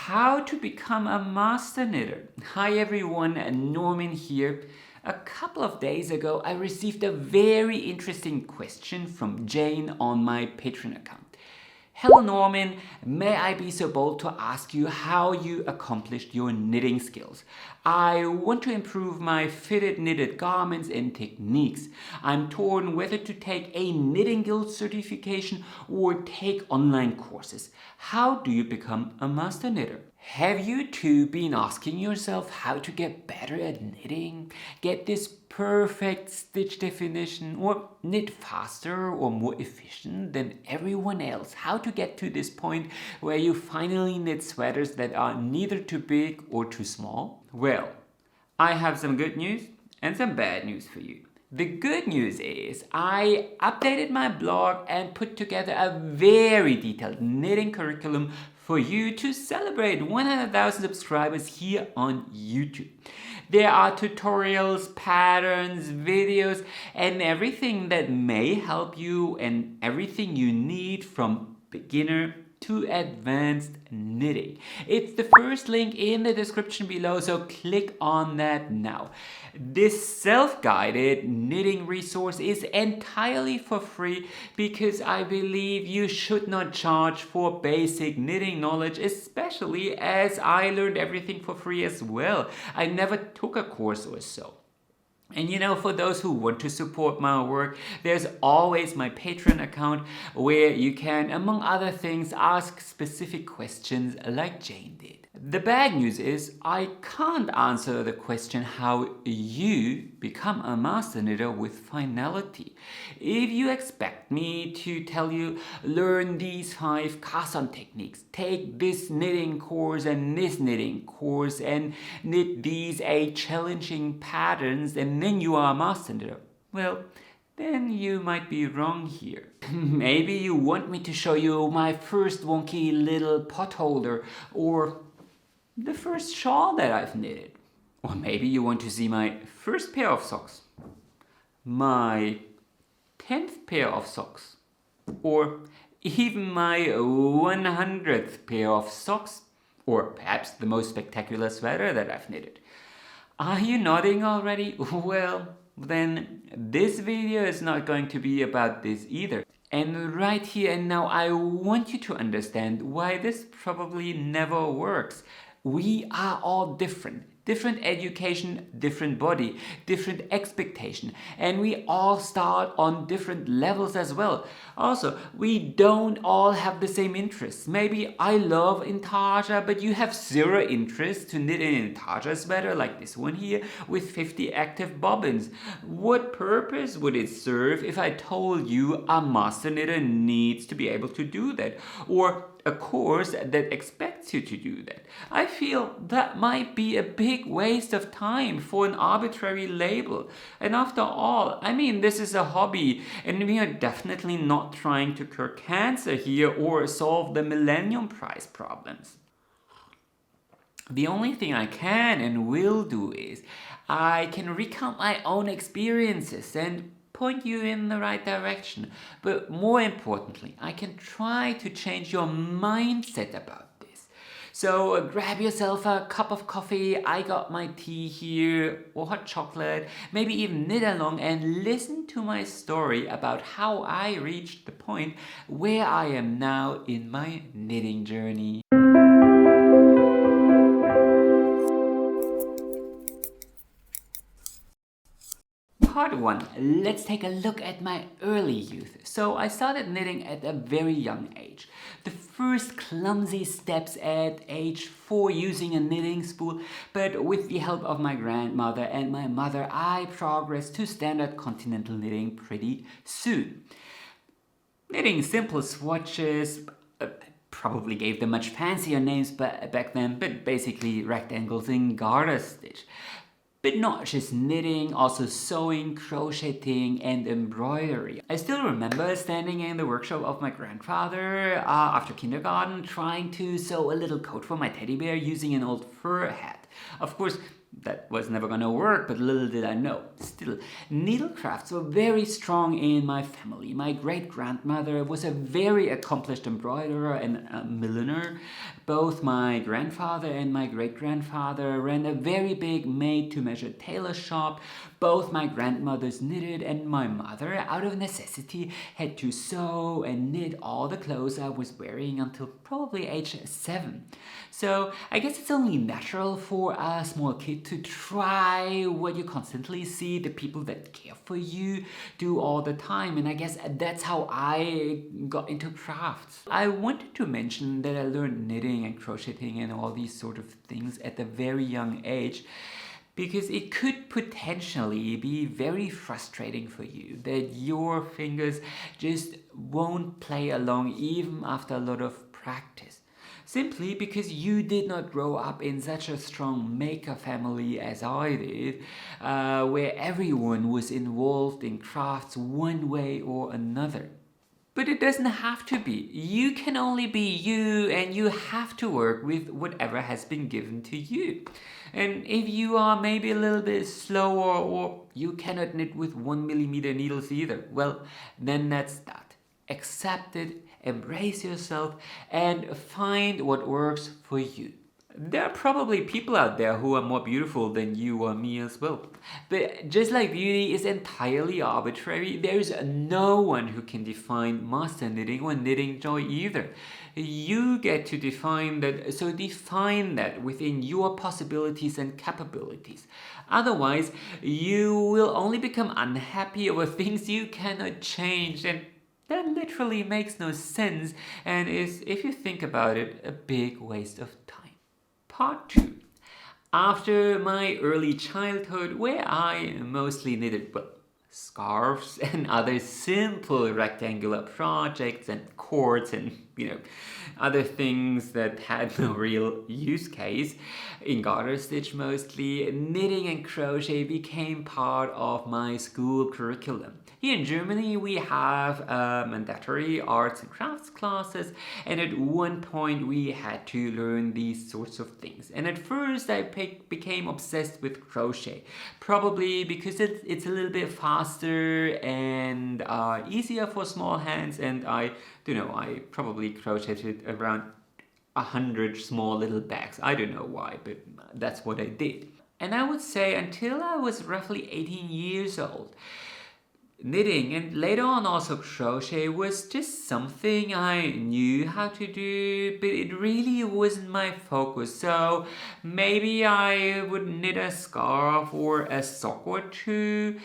How to become a master knitter. Hi everyone, Norman here. A couple of days ago I received a very interesting question from Jane on my Patreon account. Hello Norman, may I be so bold to ask you how you accomplished your knitting skills? I want to improve my fitted knitted garments and techniques. I'm torn whether to take a Knitting Guild certification or take online courses. How do you become a master knitter? Have you too been asking yourself how to get better at knitting? Get this perfect stitch definition, or knit faster or more efficient than everyone else? How to get to this point where you finally knit sweaters that are neither too big or too small? Well, I have some good news and some bad news for you. The good news is I updated my blog and put together a very detailed knitting curriculum for you to celebrate 100,000 subscribers here on YouTube. There are tutorials, patterns, videos, and everything that may help you and everything you need from beginner to advanced knitting. It's the first link in the description below, so click on that now. This self-guided knitting resource is entirely for free because I believe you should not charge for basic knitting knowledge, especially as I learned everything for free as well. I never took a course or so. And for those who want to support my work, there's always my Patreon account where you can, among other things, ask specific questions like Jane did. The bad news is I can't answer the question how you become a master knitter with finality. If you expect me to tell you, learn these 5 cast-on techniques, take this knitting course and this knitting course, and knit these 8 challenging patterns, and then you are a master knitter, well, then you might be wrong here. Maybe you want me to show you my first wonky little pot holder, or the first shawl that I've knitted. Or maybe you want to see my first pair of socks, my 10th pair of socks, or even my 100th pair of socks, or perhaps the most spectacular sweater that I've knitted. Are you nodding already? Well, then this video is not going to be about this either. And right here and now I want you to understand why this probably never works. We are all different. Different education, different body, different expectation, and we all start on different levels as well. Also, we don't all have the same interests. Maybe I love intarsia, but you have 0 interest to knit an intarsia sweater like this one here with 50 active bobbins. What purpose would it serve if I told you a master knitter needs to be able to do that, or a course that expects you to do that? I feel that might be a big waste of time for an arbitrary label. And after all, this is a hobby, and we are definitely not trying to cure cancer here or solve the Millennium Prize problems. The only thing I can and will do is I can recount my own experiences and point you in the right direction. But more importantly, I can try to change your mindset about this. So grab yourself a cup of coffee, I got my tea here, or hot chocolate, maybe even knit along and listen to my story about how I reached the point where I am now in my knitting journey. Part 1. Let's take a look at my early youth. So I started knitting at a very young age. The first clumsy steps at age 4 using a knitting spool, but with the help of my grandmother and my mother, I progressed to standard continental knitting pretty soon. Knitting simple swatches, probably gave them much fancier names back then, but basically rectangles in garter stitch. But not just knitting, also sewing, crocheting, and embroidery. I still remember standing in the workshop of my grandfather after kindergarten, trying to sew a little coat for my teddy bear using an old fur hat. Of course, that was never gonna work, but little did I know. Still, needlecrafts were very strong in my family. My great-grandmother was a very accomplished embroiderer and a milliner. Both my grandfather and my great-grandfather ran a very big made-to-measure tailor shop. Both my grandmothers knitted, and my mother, out of necessity, had to sew and knit all the clothes I was wearing until probably age 7. So I guess it's only natural for a small kid to try what you constantly see the people that care for you do all the time, and I guess that's how I got into crafts. I wanted to mention that I learned knitting and crocheting and all these sort of things at a very young age, because it could potentially be very frustrating for you that your fingers just won't play along even after a lot of practice. Simply because you did not grow up in such a strong maker family as I did, where everyone was involved in crafts one way or another. But it doesn't have to be. You can only be you, and you have to work with whatever has been given to you. And if you are maybe a little bit slower, or you cannot knit with 1mm needles either, well, then that's that. Accept it, embrace yourself, and find what works for you. There are probably people out there who are more beautiful than you or me as well. But just like beauty is entirely arbitrary, there is no one who can define master knitting or knitting joy either. You get to define that, so define that within your possibilities and capabilities. Otherwise, you will only become unhappy over things you cannot change, and that literally makes no sense and is, if you think about it, a big waste of time. Part 2. After my early childhood, where I mostly knitted, well, scarves and other simple rectangular projects and cords and, other things that had no real use case, in garter stitch mostly, knitting and crochet became part of my school curriculum. Here in Germany, we have mandatory arts and crafts classes, and at one point we had to learn these sorts of things. And at first I became obsessed with crochet, probably because it's a little bit faster and easier for small hands, and I probably crocheted around 100 small little bags. I don't know why, but that's what I did. And I would say until I was roughly 18 years old, knitting and later on also crochet was just something I knew how to do, but it really wasn't my focus. So maybe I would knit a scarf or a sock or two,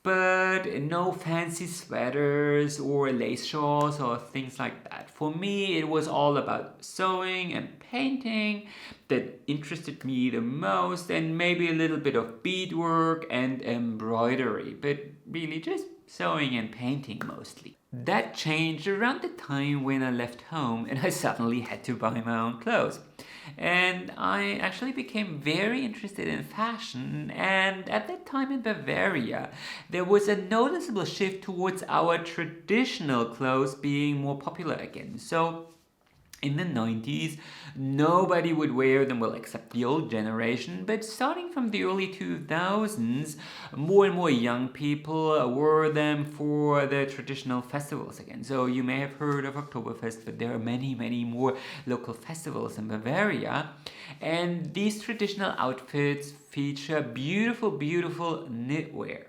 but no fancy sweaters or lace shawls or things like that. For me, it was all about sewing and painting that interested me the most, and maybe a little bit of beadwork and embroidery, but really just sewing and painting mostly. That changed around the time when I left home and I suddenly had to buy my own clothes. And I actually became very interested in fashion, and at that time in Bavaria, there was a noticeable shift towards our traditional clothes being more popular again. So in the 90s, nobody would wear them, well, except the old generation, but starting from the early 2000s, more and more young people wore them for the traditional festivals again. So you may have heard of Oktoberfest, but there are many, many more local festivals in Bavaria. And these traditional outfits feature beautiful, beautiful knitwear.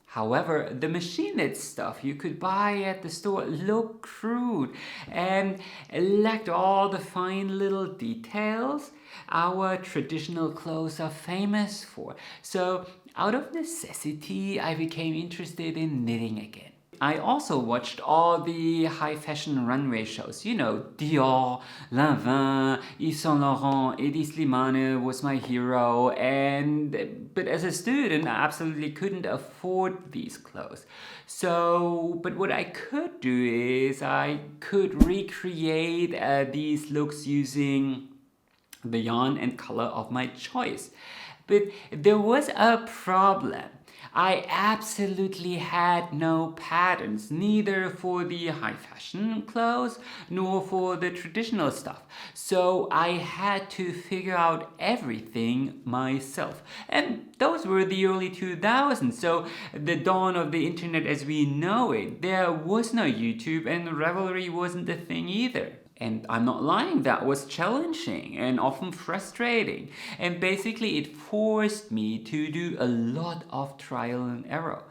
However, the machine knit stuff you could buy at the store looked crude and lacked all the fine little details our traditional clothes are famous for. So, out of necessity, I became interested in knitting again. I also watched all the high fashion runway shows. You know, Dior, Lanvin, Yves Saint Laurent, Eddie Slimane was my hero. But as a student, I absolutely couldn't afford these clothes. But what I could do is I could recreate these looks using the yarn and color of my choice. But there was a problem. I absolutely had no patterns, neither for the high fashion clothes nor for the traditional stuff. So I had to figure out everything myself. And those were the early 2000s, so the dawn of the internet as we know it. There was no YouTube, and Ravelry wasn't a thing either. And I'm not lying, that was challenging and often frustrating. And basically it forced me to do a lot of trial and error.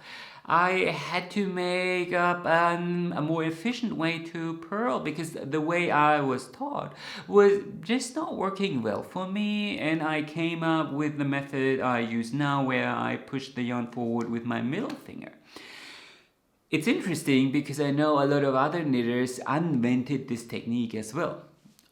I had to make up a more efficient way to purl because the way I was taught was just not working well for me, and I came up with the method I use now where I push the yarn forward with my middle finger. It's interesting because I know a lot of other knitters invented this technique as well.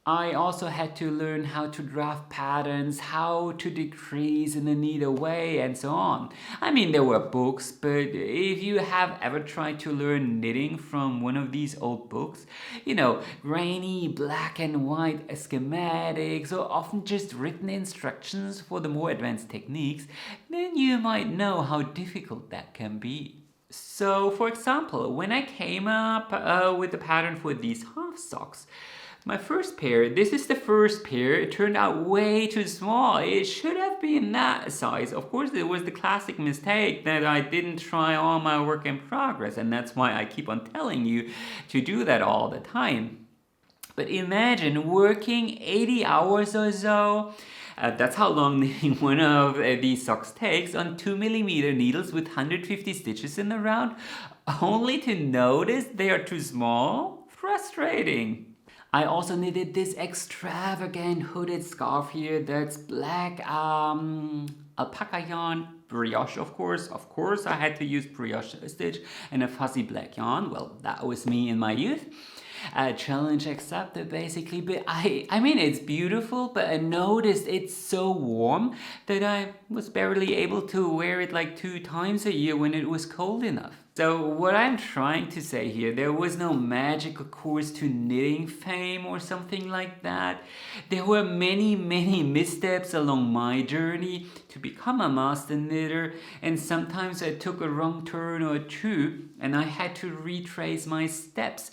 I also had to learn how to draft patterns, how to decrease in a neater way, and so on. I mean, there were books, but if you have ever tried to learn knitting from one of these old books, you know, grainy black and white schematics, or often just written instructions for the more advanced techniques, then you might know how difficult that can be. So, for example, when I came up with the pattern for these half socks, my first pair, this is the first pair, it turned out way too small. It should have been that size. Of course, it was the classic mistake that I didn't try all my work in progress, and that's why I keep on telling you to do that all the time. But imagine working 80 hours or so. That's how long knitting one of these socks takes on 2mm needles with 150 stitches in the round, only to notice they are too small? Frustrating. I also knitted this extravagant hooded scarf here that's black alpaca yarn, brioche of course. Of course I had to use brioche stitch and a fuzzy black yarn. Well, that was me in my youth. Challenge accepted basically, but I mean it's beautiful, but I noticed it's so warm that I was barely able to wear it like 2 times a year when it was cold enough. So what I'm trying to say here, there was no magical course to knitting fame or something like that. There were many missteps along my journey to become a master knitter, and sometimes I took a wrong turn or two and I had to retrace my steps.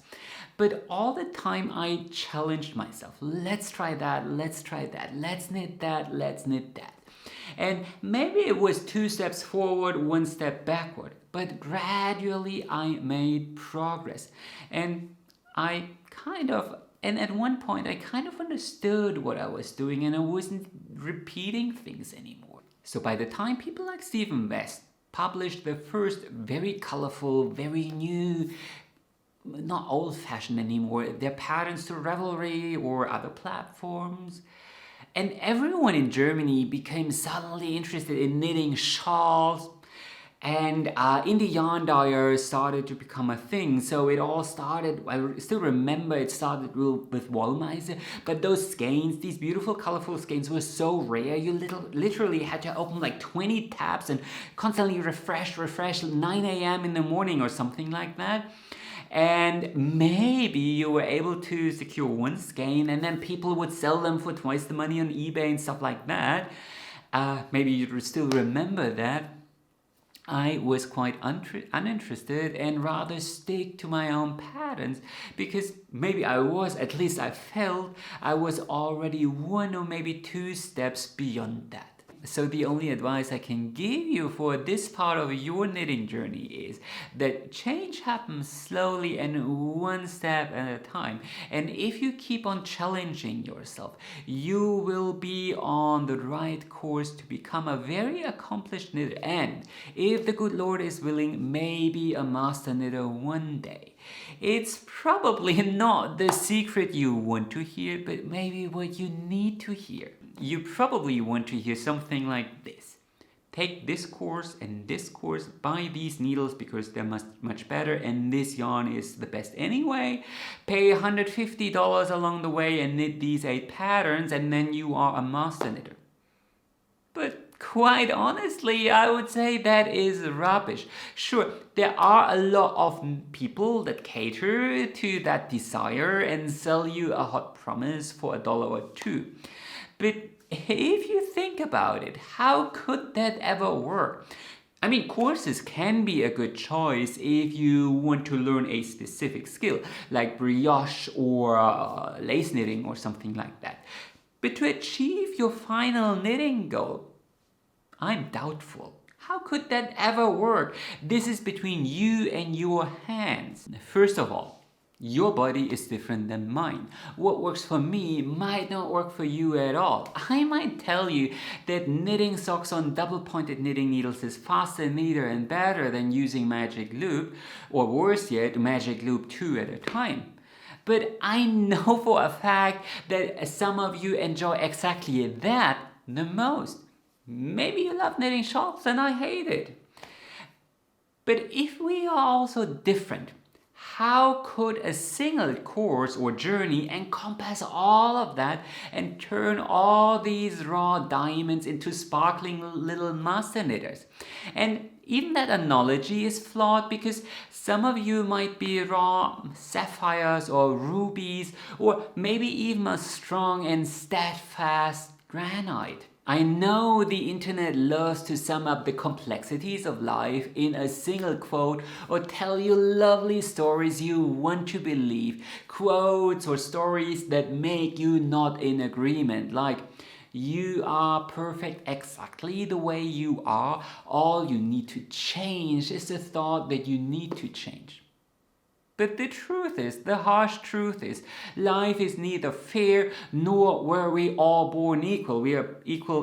But all the time I challenged myself. Let's try that, let's try that, let's knit that, let's knit that. And maybe it was 2 steps forward, 1 step backward. But gradually I made progress. And at one point I kind of understood what I was doing, and I wasn't repeating things anymore. So by the time people like Stephen West published the first very colorful, very new, not old-fashioned anymore, their patterns to Ravelry or other platforms. And everyone in Germany became suddenly interested in knitting shawls, and indie yarn dyers started to become a thing. So it all started, I still remember it started with Wollmeise, but those skeins, these beautiful colorful skeins were so rare, you literally had to open like 20 tabs and constantly refresh 9 a.m. in the morning or something like that. And maybe you were able to secure 1 skein, and then people would sell them for twice the money on eBay and stuff like that. Maybe you still remember that. I was quite uninterested and rather stick to my own patterns, because maybe at least I felt I was already 1 or maybe 2 steps beyond that. So the only advice I can give you for this part of your knitting journey is that change happens slowly and 1 step at a time. And if you keep on challenging yourself, you will be on the right course to become a very accomplished knitter. And if the good Lord is willing, maybe a master knitter one day. It's probably not the secret you want to hear, but maybe what you need to hear. You probably want to hear something like this. take this course and this course, buy these needles because they're much better, and this yarn is the best anyway. Pay $150 along the way and knit these 8 patterns, and then you are a master knitter. But quite honestly, I would say that is rubbish. Sure, there are a lot of people that cater to that desire and sell you a hot promise for $1 or $2. But if you think about it, how could that ever work? I mean, courses can be a good choice if you want to learn a specific skill, like brioche or lace knitting or something like that. But to achieve your final knitting goal, I'm doubtful. How could that ever work? This is between you and your hands. First of all, your body is different than mine. What works for me might not work for you at all. I might tell you that knitting socks on double-pointed knitting needles is faster, neater, and better than using Magic Loop, or worse yet, Magic Loop 2 at a time. But I know for a fact that some of you enjoy exactly that the most. Maybe you love knitting shawls and I hate it. But if we are also different, how could a single course or journey encompass all of that and turn all these raw diamonds into sparkling little master knitters? And even that analogy is flawed because some of you might be raw sapphires or rubies, or maybe even a strong and steadfast granite. I know the internet loves to sum up the complexities of life in a single quote or tell you lovely stories you want to believe, quotes or stories that make you not in agreement, like you are perfect exactly the way you are, all you need to change is the thought that you need to change. But the truth is, the harsh truth is, life is neither fair nor were we all born equal. We are equal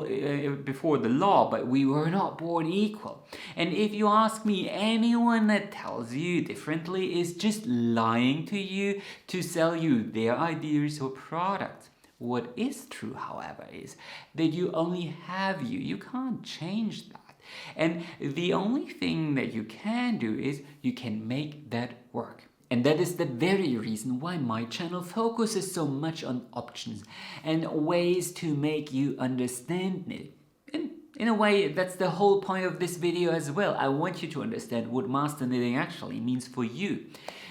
before the law, but we were not born equal. And if you ask me, anyone that tells you differently is just lying to you to sell you their ideas or products. What is true, however, is that you only have you. You can't change that. And the only thing that you can do is you can make that work. And that is the very reason why my channel focuses so much on options and ways to make you understand knitting. And in a way, that's the whole point of this video as well. I want you to understand what master knitting actually means for you.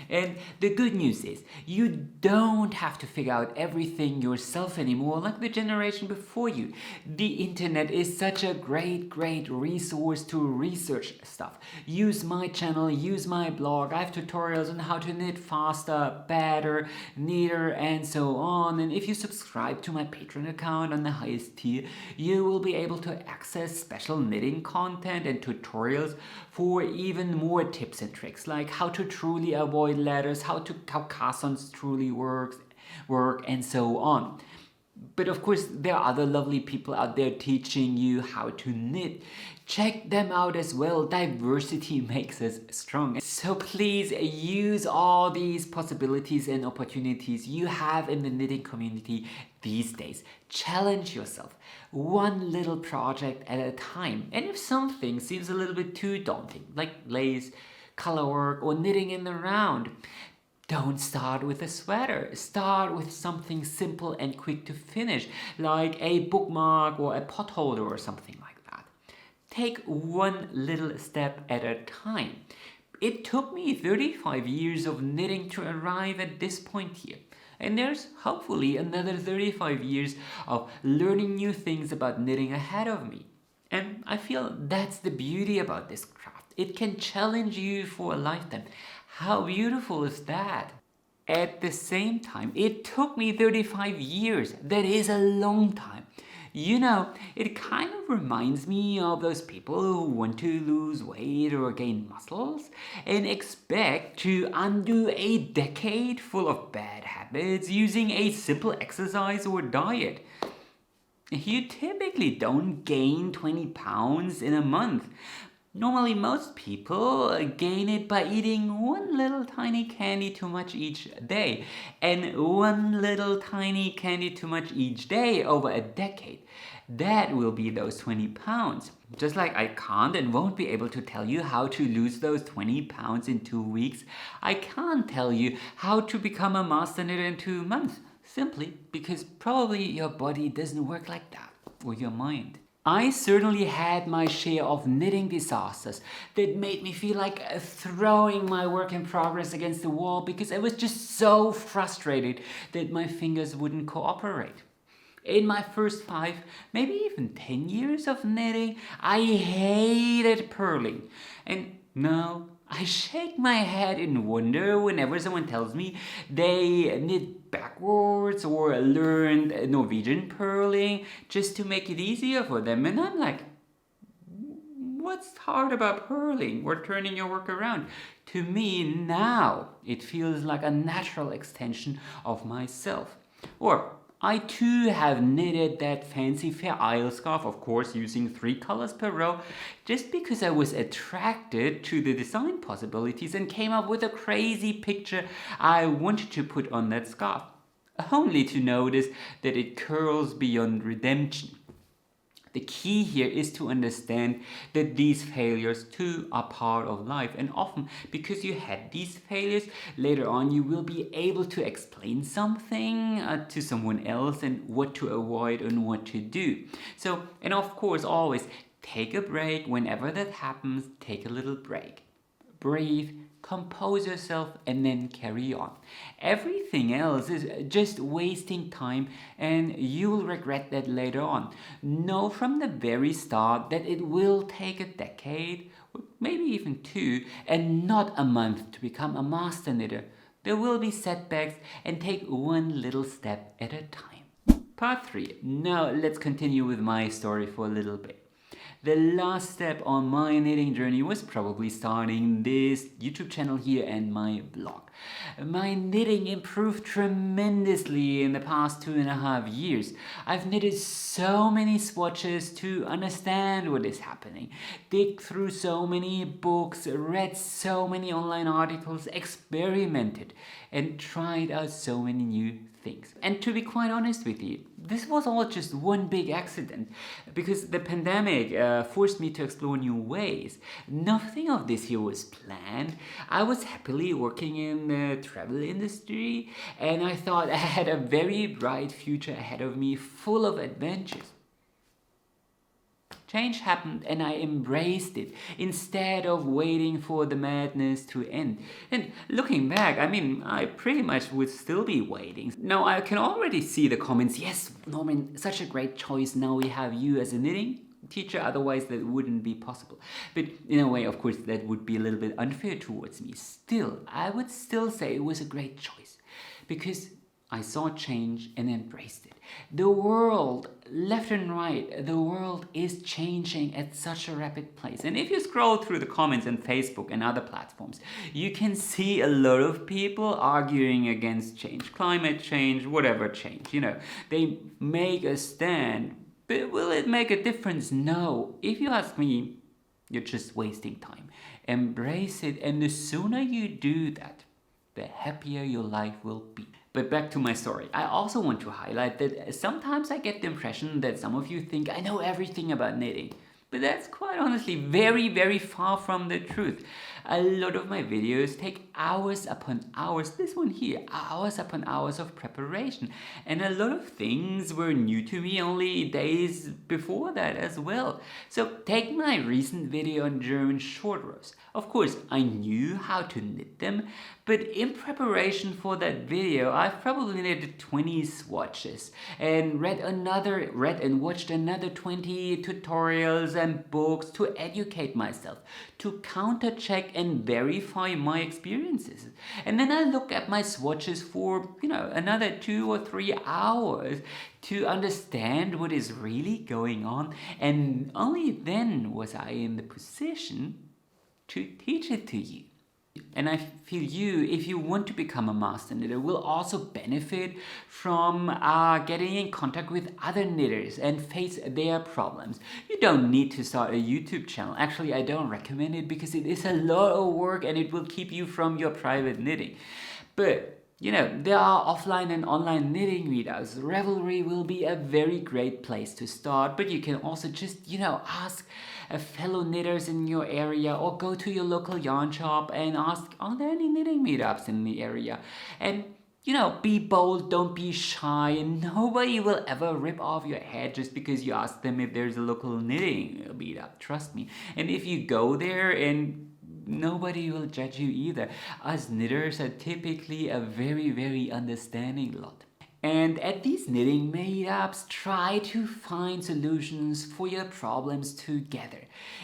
And the good news is, you don't have to figure out everything yourself anymore like the generation before you. The internet is such a great resource to research stuff. Use my channel, use my blog. I have tutorials on how to knit faster, better, neater, and so on. And if you subscribe to my Patreon account on the highest tier, you will be able to access special knitting content and tutorials for even more tips and tricks, like how to truly avoid letters, how cast-ons truly work, and so on. But of course, there are other lovely people out there teaching you how to knit. Check them out as well. Diversity makes us strong. So please use all these possibilities and opportunities you have in the knitting community these days. Challenge yourself, one little project at a time. And if something seems a little bit too daunting, like lace, color work, or knitting in the round, don't start with a sweater. Start with something simple and quick to finish, like a bookmark or a pot holder or something like that. Take one little step at a time. It took me 35 years of knitting to arrive at this point here. And there's hopefully another 35 years of learning new things about knitting ahead of me. And I feel that's the beauty about this craft. It can challenge you for a lifetime. How beautiful is that? At the same time, it took me 35 years. That is a long time. You know, it kind of reminds me of those people who want to lose weight or gain muscles and expect to undo a decade full of bad habits using a simple exercise or diet. You typically don't gain 20 pounds in a month. Normally, most people gain it by eating one little tiny candy too much each day, and one little tiny candy too much each day over a decade. That will be those 20 pounds. Just like I can't and won't be able to tell you how to lose those 20 pounds in 2 weeks, I can't tell you how to become a master knitter in 2 months. Simply because probably your body doesn't work like that, or your mind. I certainly had my share of knitting disasters that made me feel like throwing my work in progress against the wall because I was just so frustrated that my fingers wouldn't cooperate. In my first 5, maybe even 10 years of knitting, I hated purling. And now I shake my head in wonder whenever someone tells me they knit backwards or learned Norwegian purling just to make it easier for them. And I'm like, what's hard about purling or turning your work around? To me now, it feels like a natural extension of myself. Or I too have knitted that fancy Fair Isle scarf, of course using 3 colors per row, just because I was attracted to the design possibilities and came up with a crazy picture I wanted to put on that scarf, only to notice that it curls beyond redemption. The key here is to understand that these failures too are part of life, and often because you had these failures, later on you will be able to explain something to someone else and what to avoid and what to do. So, and of course always take a break whenever that happens, take a little break. Breathe, compose yourself, and then carry on. Everything else is just wasting time and you'll regret that later on. Know from the very start that it will take a decade, maybe even 2, and not a month to become a master knitter. There will be setbacks, and take one little step at a time. Part 3. Now let's continue with my story for a little bit. The last step on my knitting journey was probably starting this YouTube channel here and my blog. My knitting improved tremendously in the past 2.5 years. I've knitted so many swatches to understand what is happening, dig through so many books, read so many online articles, experimented, and tried out so many new things. And to be quite honest with you, this was all just one big accident because the pandemic forced me to explore new ways. Nothing of this here was planned. I was happily working in the travel industry and I thought I had a very bright future ahead of me full of adventures. Change happened and I embraced it instead of waiting for the madness to end. And looking back, I pretty much would still be waiting. Now I can already see the comments, yes, Norman, such a great choice, now we have you as a knitting teacher, otherwise that wouldn't be possible. But in a way, of course, that would be a little bit unfair towards me. Still, I would still say it was a great choice because I saw change and embraced it. The world, left and right, the world is changing at such a rapid pace. And if you scroll through the comments on Facebook and other platforms, you can see a lot of people arguing against change, climate change, whatever change. They make a stand, but will it make a difference? No. If you ask me, you're just wasting time. Embrace it, and the sooner you do that, the happier your life will be. But back to my story. I also want to highlight that sometimes I get the impression that some of you think I know everything about knitting. But that's quite honestly very, very far from the truth. A lot of my videos take hours upon hours, this one here, hours upon hours of preparation. And a lot of things were new to me only days before that as well. So take my recent video on German short rows. Of course, I knew how to knit them, but in preparation for that video, I've probably knitted 20 swatches and read and watched another 20 tutorials and books to educate myself, to counter-check and verify my experiences. And then I look at my swatches for, another 2 or 3 hours to understand what is really going on. And only then was I in the position to teach it to you. And I feel if you want to become a master knitter, will also benefit from getting in contact with other knitters and face their problems. You don't need to start a YouTube channel. Actually, I don't recommend it because it is a lot of work and it will keep you from your private knitting. But There are offline and online knitting meetups. Revelry will be a very great place to start, but you can also just, ask fellow knitters in your area, or go to your local yarn shop and ask, are there any knitting meetups in the area? And be bold, don't be shy, and nobody will ever rip off your head just because you ask them if there's a local knitting meetup. Trust me. And if you go there, and nobody will judge you either. Us knitters are typically a very, very understanding lot. And at these knitting meetups, try to find solutions for your problems together.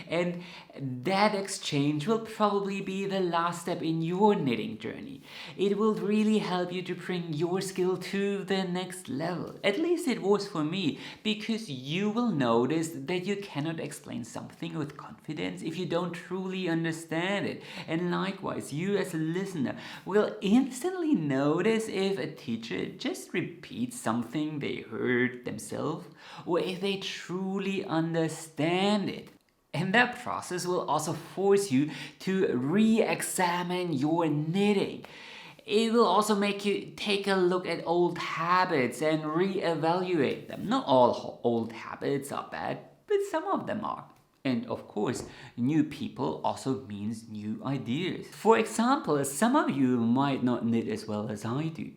And that exchange will probably be the last step in your knitting journey. It will really help you to bring your skill to the next level. At least it was for me, because you will notice that you cannot explain something with confidence if you don't truly understand it. And likewise, you as a listener will instantly notice if a teacher just repeat something they heard themselves, or if they truly understand it. And that process will also force you to re-examine your knitting. It will also make you take a look at old habits and re-evaluate them. Not all old habits are bad, but some of them are. And of course, new people also means new ideas. For example, some of you might not knit as well as I do,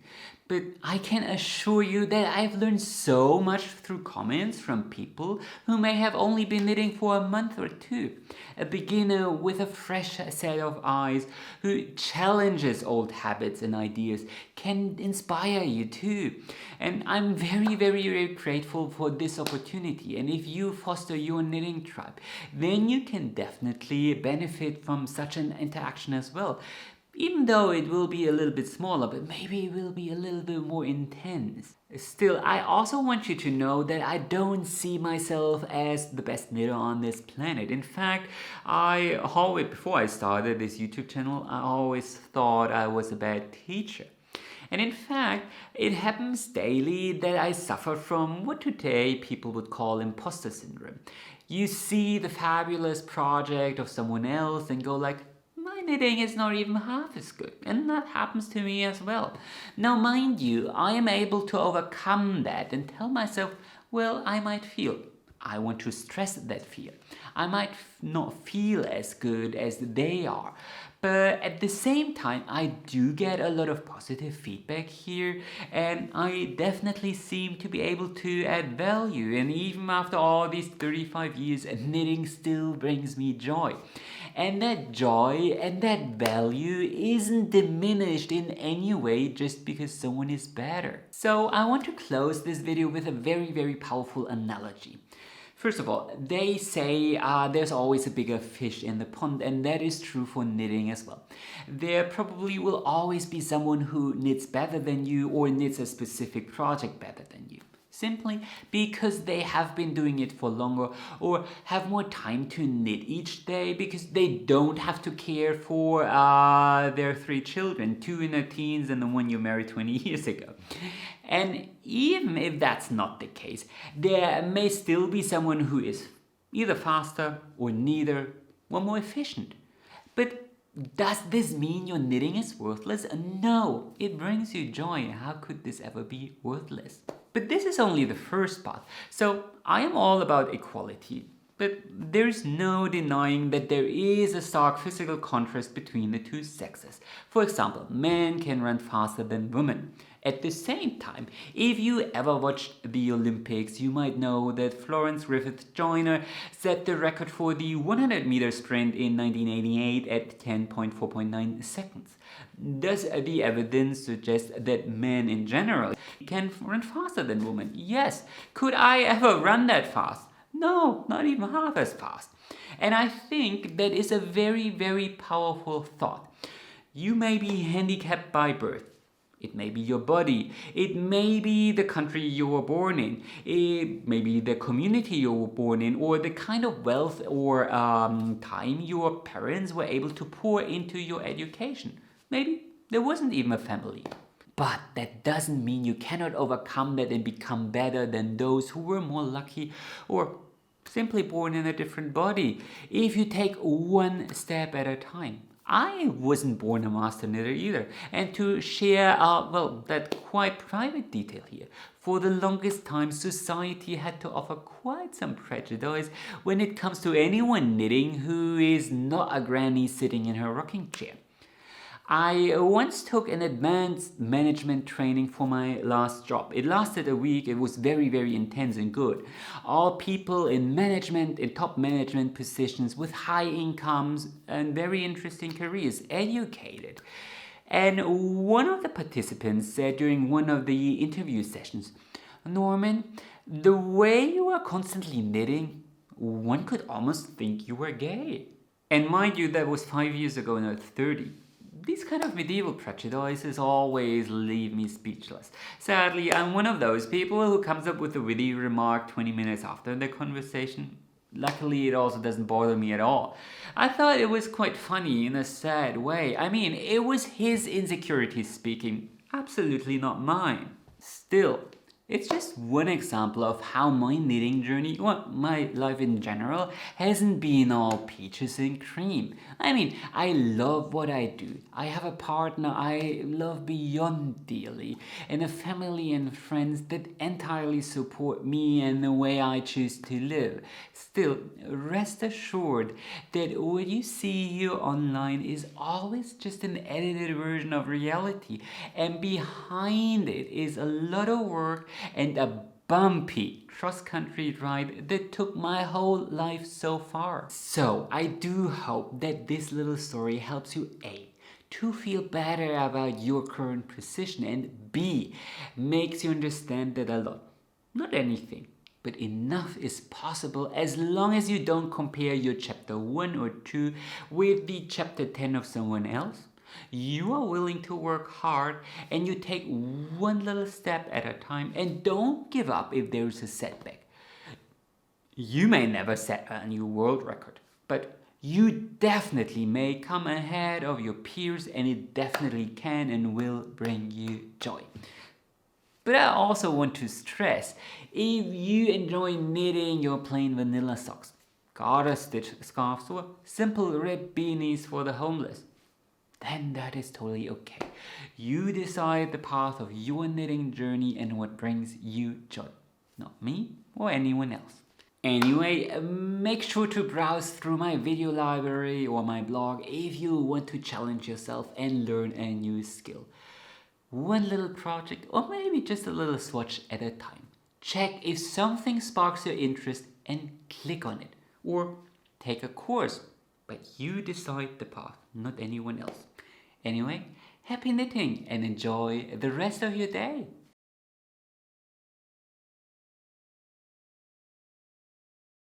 but I can assure you that I've learned so much through comments from people who may have only been knitting for a month or two. A beginner with a fresh set of eyes who challenges old habits and ideas can inspire you too. And I'm very, very, very grateful for this opportunity. And if you foster your knitting tribe, then you can definitely benefit from such an interaction as well. Even though it will be a little bit smaller, but maybe it will be a little bit more intense. Still, I also want you to know that I don't see myself as the best knitter on this planet. In fact, before I started this YouTube channel, I always thought I was a bad teacher. And in fact, it happens daily that I suffer from what today people would call imposter syndrome. You see the fabulous project of someone else and go like, my knitting is not even half as good. And that happens to me as well. Now, mind you, I am able to overcome that and tell myself, well, I might feel. I want to stress that fear. I might not feel as good as they are. But at the same time, I do get a lot of positive feedback here, and I definitely seem to be able to add value. And even after all these 35 years, knitting still brings me joy. And that joy and that value isn't diminished in any way just because someone is better. So I want to close this video with a very, very powerful analogy. First of all, they say there's always a bigger fish in the pond, and that is true for knitting as well. There probably will always be someone who knits better than you or knits a specific project better than you. Simply because they have been doing it for longer or have more time to knit each day because they don't have to care for their 3 children, 2 in their teens and the one you married 20 years ago. And even if that's not the case, there may still be someone who is either faster or neither or more efficient. But does this mean your knitting is worthless? No, it brings you joy. How could this ever be worthless? But this is only the first part. So I am all about equality. But there's no denying that there is a stark physical contrast between the two sexes. For example, men can run faster than women. At the same time, if you ever watched the Olympics, you might know that Florence Griffith Joyner set the record for the 100-meter sprint in 1988 at 10.4.9 seconds. Does the evidence suggest that men in general can run faster than women? Yes. Could I ever run that fast? No, not even half as fast. And I think that is a very, very powerful thought. You may be handicapped by birth. It may be your body. It may be the country you were born in. It may be the community you were born in, or the kind of wealth or time your parents were able to pour into your education. Maybe there wasn't even a family. But that doesn't mean you cannot overcome that and become better than those who were more lucky or simply born in a different body. If you take one step at a time. I wasn't born a master knitter either. And to share, that quite private detail here, for the longest time, society had to offer quite some prejudice when it comes to anyone knitting who is not a granny sitting in her rocking chair. I once took an advanced management training for my last job. It lasted a week. It was very, very intense and good. All people in management, in top management positions with high incomes and very interesting careers, educated. And one of the participants said during one of the interview sessions, Norman, the way you are constantly knitting, one could almost think you were gay. And mind you, that was 5 years ago, not 30. These kind of medieval prejudices always leave me speechless. Sadly, I'm one of those people who comes up with a witty remark 20 minutes after the conversation. Luckily, it also doesn't bother me at all. I thought it was quite funny in a sad way. I mean, it was his insecurities speaking, absolutely not mine. Still, it's just one example of how my knitting journey, my life in general, hasn't been all peaches and cream. I mean, I love what I do. I have a partner I love beyond dearly, and a family and friends that entirely support me and the way I choose to live. Still, rest assured that what you see here online is always just an edited version of reality, and behind it is a lot of work and a bumpy cross-country ride that took my whole life so far. So I do hope that this little story helps you A, to feel better about your current position, and B, makes you understand that a lot, not anything, but enough is possible as long as you don't compare your chapter 1 or 2 with the chapter 10 of someone else. You are willing to work hard and you take one little step at a time and don't give up if there is a setback. You may never set a new world record, but you definitely may come ahead of your peers, and it definitely can and will bring you joy. But I also want to stress, if you enjoy knitting your plain vanilla socks, garter stitch scarves, or simple red beanies for the homeless, then that is totally okay. You decide the path of your knitting journey and what brings you joy, not me or anyone else. Anyway, make sure to browse through my video library or my blog if you want to challenge yourself and learn a new skill. One little project, or maybe just a little swatch at a time. Check if something sparks your interest and click on it. Or take a course, but you decide the path, not anyone else. Anyway, happy knitting and enjoy the rest of your day.